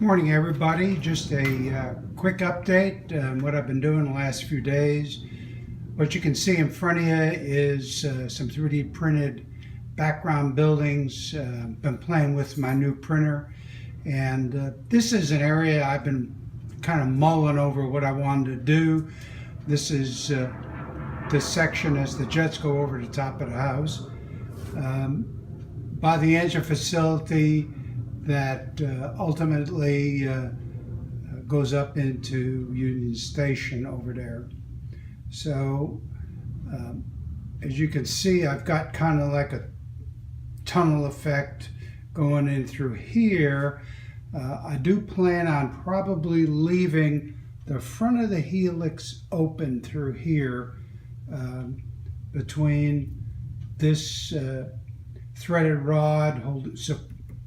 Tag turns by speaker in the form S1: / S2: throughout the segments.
S1: Morning everybody, just a quick update on what I've been doing the last few days. What you can see in front of you is some 3D printed background buildings. Been playing with my new printer, and this is an area I've been kind of mulling over what I wanted to do. This is this section as the jets go over the top of the house. By the engine facility that ultimately goes up into Union Station over there. So as you can see, I've got kind of like a tunnel effect going in through here. I do plan on probably leaving the front of the helix open through here between this threaded rod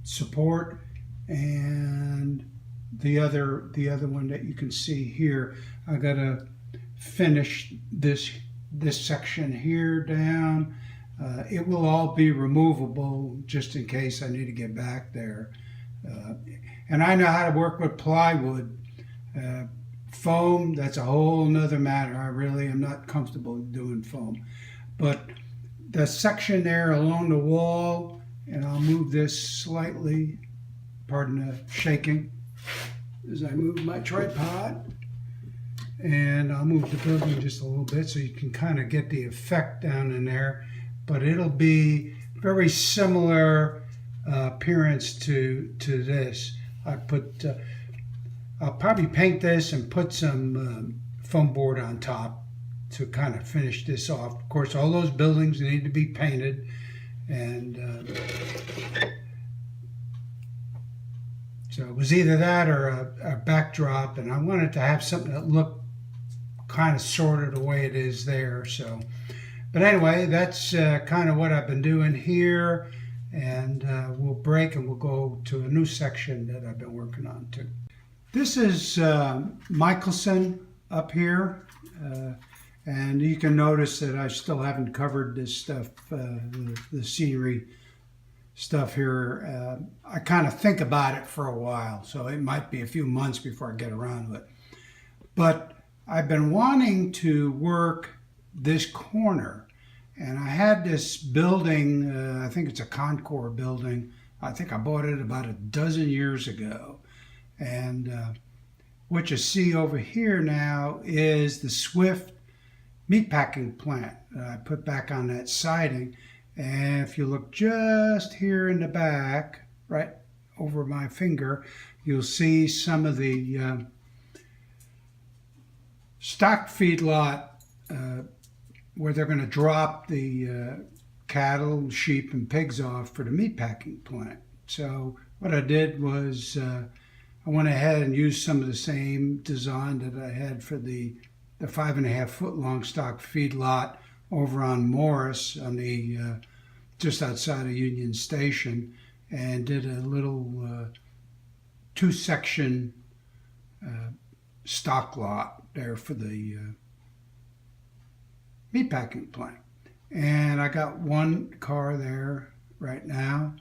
S1: support and the other one that you can see here. I gotta finish this section here down. It will all be removable just in case I need to get back there. And I know how to work with plywood. Foam, that's a whole nother matter. I really am not comfortable doing foam. But the section there along the wall, and I'll move this slightly, pardon the shaking, as I move my tripod. And I'll move the building just a little bit so you can kind of get the effect down in there. But it'll be very similar appearance to this. I'll probably paint this and put some foam board on top to kind of finish this off. Of course, all those buildings need to be painted. And so it was either that or a backdrop, and I wanted to have something that looked kind of sort of the way it is there. So, but anyway, that's kind of what I've been doing here, and we'll break and we'll go to a new section that I've been working on too. This is Michaelson up here. And you can notice that I still haven't covered this stuff, the scenery stuff here. I kind of think about it for a while, so it might be a few months before I get around to it. But I've been wanting to work this corner, and I had this building, I think it's a Concours building. I think I bought it about a dozen years ago. And what you see over here now is the Swift meatpacking plant that I put back on that siding. And if you look just here in the back, right over my finger, you'll see some of the stock feedlot where they're going to drop the cattle, sheep, and pigs off for the meatpacking plant. So what I did was I went ahead and used some of the same design that I had for the 5.5 foot long stock feedlot over on Morris on the just outside of Union Station, and did a little 2-section stock lot there for the meatpacking plant. And I got one car there right now.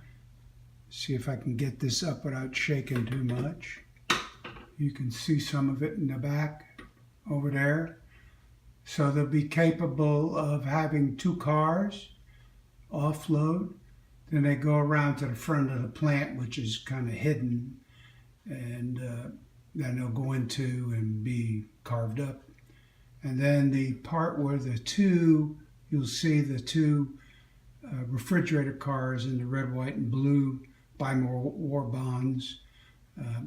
S1: See if I can get this up without shaking too much. You can see some of it in the back over there. So they'll be capable of having 2 cars offload. Then they go around to the front of the plant, which is kind of hidden, and then they'll go into and be carved up. And then the part where you'll see the 2 refrigerator cars in the red, white, and blue buy more war bonds.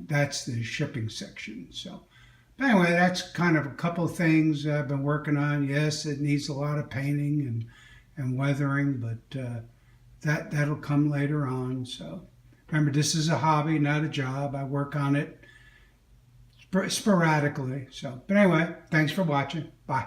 S1: That's the shipping section. So anyway, that's kind of a couple of things I've been working on. Yes, it needs a lot of painting and weathering, but that'll come later on. So remember, this is a hobby, not a job. I work on it sporadically. So, but anyway, thanks for watching. Bye.